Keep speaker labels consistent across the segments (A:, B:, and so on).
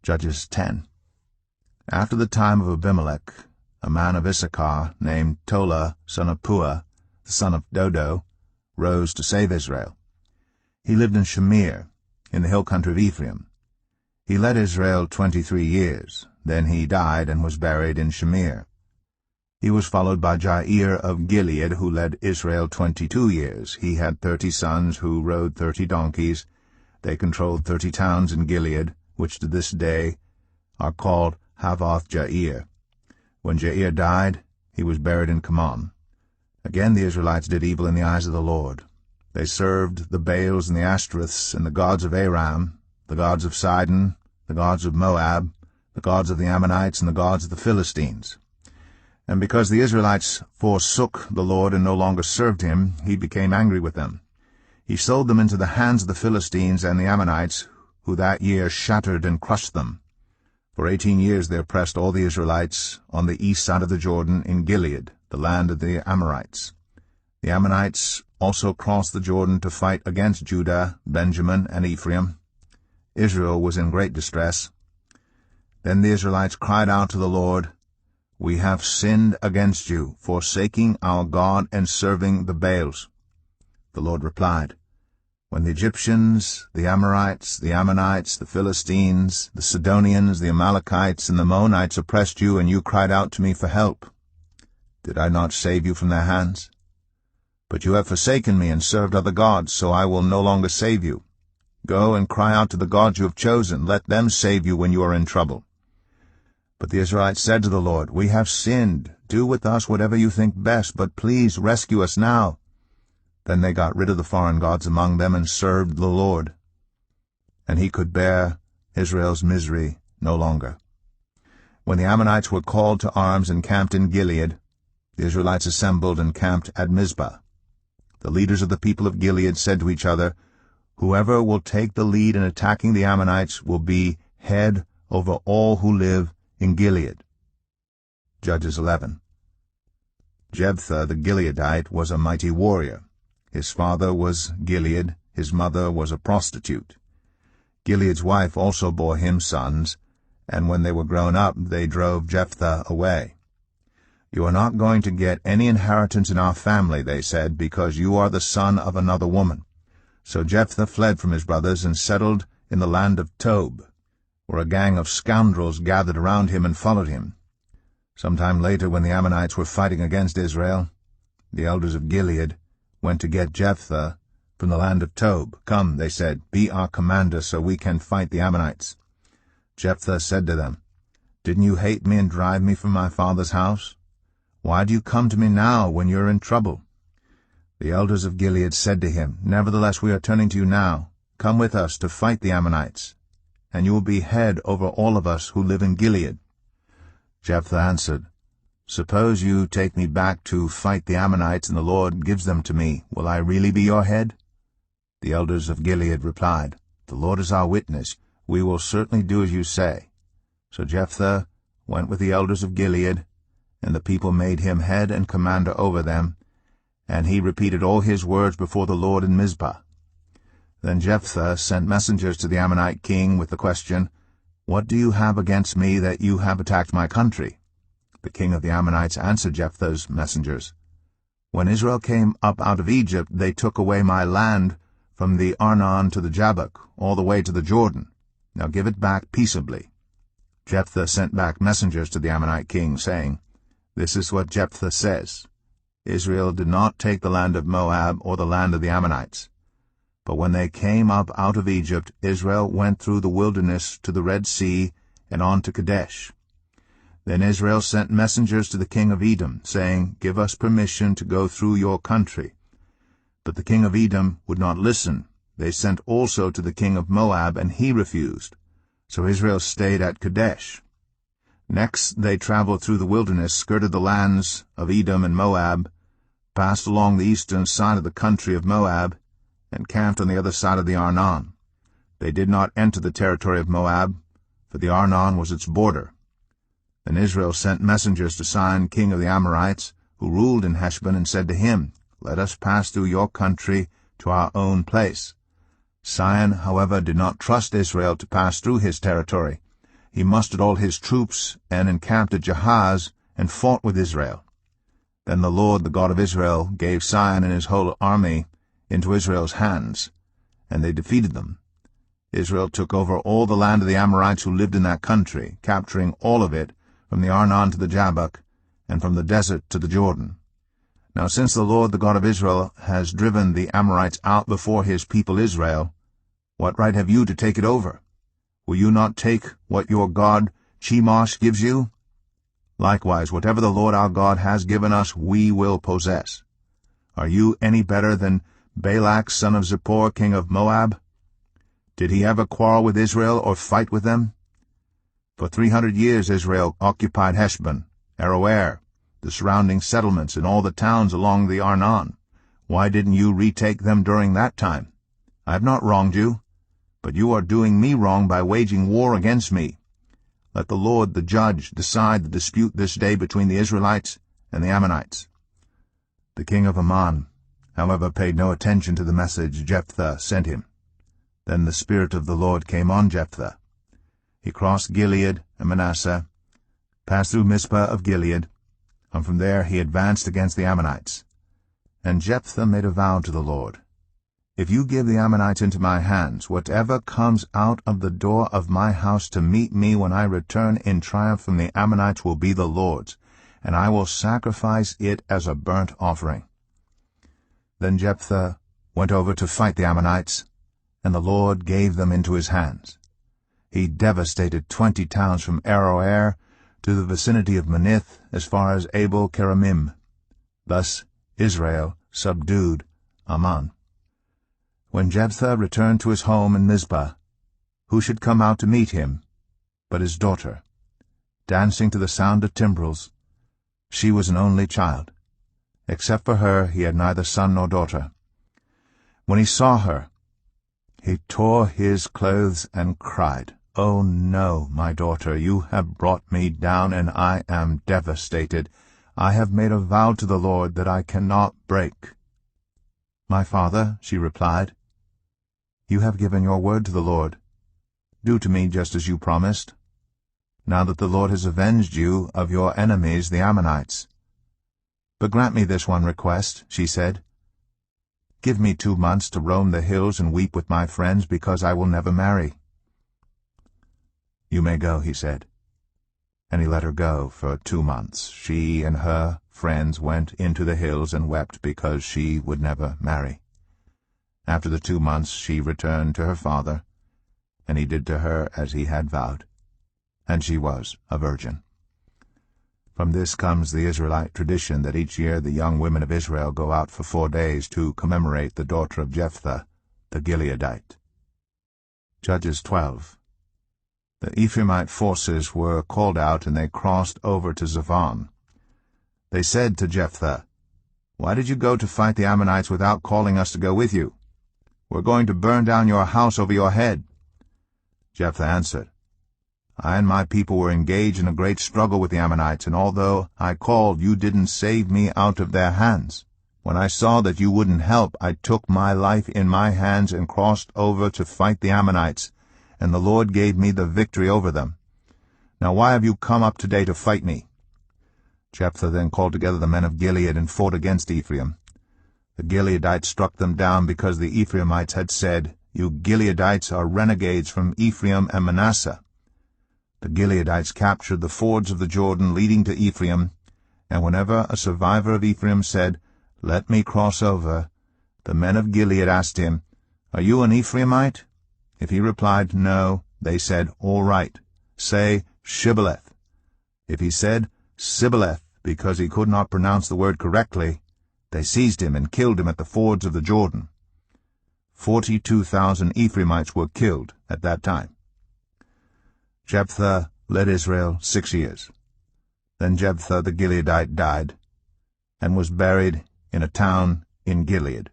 A: Judges 10. After the time of Abimelech, a man of Issachar named Tola, son of Puah, the son of Dodo, rose to save Israel. He lived in Shamir, in the hill country of Ephraim. He led Israel 23 years. Then he died and was buried in Shamir. He was followed by Jair of Gilead, who led Israel 22 years. He had 30 sons who rode 30 donkeys. They controlled 30 towns in Gilead, which to this day are called Havoth-Jair. When Jair died, he was buried in Kamon. Again the Israelites did evil in the eyes of the Lord. They served the Baals and the Ashtoreths and the gods of Aram, the gods of Sidon, the gods of Moab, the gods of the Ammonites, and the gods of the Philistines. And because the Israelites forsook the Lord and no longer served him, he became angry with them. He sold them into the hands of the Philistines and the Ammonites, who that year shattered and crushed them. For 18 years they oppressed all the Israelites on the east side of the Jordan in Gilead, the land of the Amorites. The Ammonites also crossed the Jordan to fight against Judah, Benjamin, and Ephraim. Israel was in great distress. Then the Israelites cried out to the Lord, "We have sinned against you, forsaking our God and serving the Baals." The Lord replied, "When the Egyptians, the Amorites, the Ammonites, the Philistines, the Sidonians, the Amalekites, and the Maonites oppressed you, and you cried out to me for help, did I not save you from their hands? But you have forsaken me and served other gods, so I will no longer save you. Go and cry out to the gods you have chosen. Let them save you when you are in trouble." But the Israelites said to the Lord, "We have sinned. Do with us whatever you think best, but please rescue us now." Then they got rid of the foreign gods among them and served the Lord. And he could bear Israel's misery no longer. When the Ammonites were called to arms and camped in Gilead, the Israelites assembled and camped at Mizpah. The leaders of the people of Gilead said to each other, "Whoever will take the lead in attacking the Ammonites will be head over all who live in Gilead." Judges 11. Jephthah the Gileadite was a mighty warrior. His father was Gilead, his mother was a prostitute. Gilead's wife also bore him sons, and when they were grown up they drove Jephthah away. "You are not going to get any inheritance in our family," they said, "because you are the son of another woman." So Jephthah fled from his brothers and settled in the land of Tob, where a gang of scoundrels gathered around him and followed him. Some time later, when the Ammonites were fighting against Israel, the elders of Gilead went to get Jephthah from the land of Tob. "Come," they said, "be our commander so we can fight the Ammonites." Jephthah said to them, "Didn't you hate me and drive me from my father's house? Why do you come to me now when you are in trouble?" The elders of Gilead said to him, "Nevertheless we are turning to you now. Come with us to fight the Ammonites, and you will be head over all of us who live in Gilead." Jephthah answered, "Suppose you take me back to fight the Ammonites, and the Lord gives them to me. Will I really be your head?" The elders of Gilead replied, "The Lord is our witness. We will certainly do as you say." So Jephthah went with the elders of Gilead, and the people made him head and commander over them, and he repeated all his words before the Lord in Mizpah. Then Jephthah sent messengers to the Ammonite king with the question, "What do you have against me that you have attacked my country?" The king of the Ammonites answered Jephthah's messengers, "When Israel came up out of Egypt, they took away my land from the Arnon to the Jabbok, all the way to the Jordan. Now give it back peaceably." Jephthah sent back messengers to the Ammonite king, saying, "This is what Jephthah says. Israel did not take the land of Moab or the land of the Ammonites. But when they came up out of Egypt, Israel went through the wilderness to the Red Sea and on to Kadesh. Then Israel sent messengers to the king of Edom, saying, 'Give us permission to go through your country.' But the king of Edom would not listen. They sent also to the king of Moab, and he refused. So Israel stayed at Kadesh. Next they traveled through the wilderness, skirted the lands of Edom and Moab, passed along the eastern side of the country of Moab, and camped on the other side of the Arnon. They did not enter the territory of Moab, for the Arnon was its border. Then Israel sent messengers to Sihon, king of the Amorites, who ruled in Heshbon, and said to him, 'Let us pass through your country to our own place.' Sihon, however, did not trust Israel to pass through his territory, he mustered all his troops and encamped at Jahaz and fought with Israel. Then the Lord, the God of Israel, gave Sihon and his whole army into Israel's hands, and they defeated them. Israel took over all the land of the Amorites who lived in that country, capturing all of it, from the Arnon to the Jabbok, and from the desert to the Jordan. Now since the Lord, the God of Israel, has driven the Amorites out before his people Israel, what right have you to take it over? Will you not take what your god Chemosh gives you? Likewise, whatever the Lord our God has given us, we will possess. Are you any better than Balak son of Zippor, king of Moab? Did he ever quarrel with Israel or fight with them? For 300 years Israel occupied Heshbon, Aroer, the surrounding settlements, and all the towns along the Arnon. Why didn't you retake them during that time? I have not wronged you, but you are doing me wrong by waging war against me. Let the Lord, the judge, decide the dispute this day between the Israelites and the Ammonites. The king of Ammon, however, paid no attention to the message Jephthah sent him. Then the Spirit of the Lord came on Jephthah. He crossed Gilead and Manasseh, passed through Mizpah of Gilead, and from there he advanced against the Ammonites. And Jephthah made a vow to the Lord, If you give the Ammonites into my hands, whatever comes out of the door of my house to meet me when I return in triumph from the Ammonites will be the Lord's, and I will sacrifice it as a burnt offering. Then Jephthah went over to fight the Ammonites, and the Lord gave them into his hands. He devastated 20 towns from Aroer to the vicinity of Manith as far as Abel-keramim. Thus Israel subdued Ammon. When Jephthah returned to his home in Mizpah, who should come out to meet him but his daughter, dancing to the sound of timbrels? She was an only child. Except for her, he had neither son nor daughter. When he saw her, he tore his clothes and cried, "Oh no, my daughter, you have brought me down, and I am devastated. I have made a vow to the Lord that I cannot break." "My father," she replied, "you have given your word to the Lord. Do to me just as you promised, now that the Lord has avenged you of your enemies, the Ammonites. But grant me this one request," she said. "Give me 2 months to roam the hills and weep with my friends, because I will never marry." "You may go," he said. And he let her go for 2 months. She and her friends went into the hills and wept because she would never marry. After the 2 months she returned to her father, and he did to her as he had vowed, and she was a virgin. From this comes the Israelite tradition that each year the young women of Israel go out for 4 days to commemorate the daughter of Jephthah, the Gileadite. Judges 12. The Ephraimite forces were called out, and they crossed over to Zavon. They said to Jephthah, "Why did you go to fight the Ammonites without calling us to go with you? We're going to burn down your house over your head." Jephthah answered, "I and my people were engaged in a great struggle with the Ammonites, and although I called, you didn't save me out of their hands. When I saw that you wouldn't help, I took my life in my hands and crossed over to fight the Ammonites, and the Lord gave me the victory over them. Now why have you come up today to fight me?" Jephthah then called together the men of Gilead and fought against Ephraim. The Gileadites struck them down because the Ephraimites had said, "You Gileadites are renegades from Ephraim and Manasseh." The Gileadites captured the fords of the Jordan leading to Ephraim, and whenever a survivor of Ephraim said, "Let me cross over," the men of Gilead asked him, "Are you an Ephraimite?" If he replied, "No," they said, "All right, say Shibboleth." If he said Sibboleth because he could not pronounce the word correctly, they seized him and killed him at the fords of the Jordan. 42,000 Ephraimites were killed at that time. Jephthah led Israel 6 years. Then Jephthah the Gileadite died, and was buried in a town in Gilead.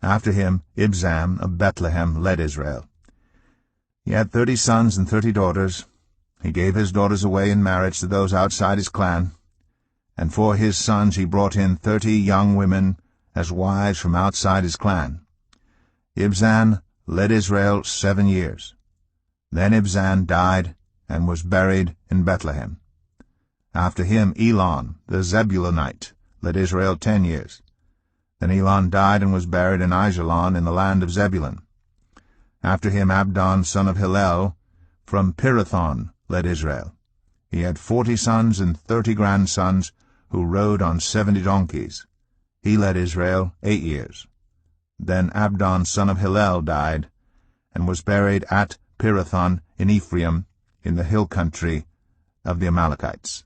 A: After him Ibzan of Bethlehem led Israel. He had 30 sons and 30 daughters. He gave his daughters away in marriage to those outside his clan, and for his sons he brought in 30 young women as wives from outside his clan. Ibzan led Israel 7 years. Then Ibzan died and was buried in Bethlehem. After him Elon, the Zebulunite, led Israel 10 years. Then Elon died and was buried in Aijalon in the land of Zebulun. After him Abdon, son of Hillel, from Pirathon, led Israel. He had 40 sons and 30 grandsons, who rode on 70 donkeys. He led Israel 8 years. Then Abdon, son of Hillel, died, and was buried at Pirathon in Ephraim, in the hill country of the Amalekites.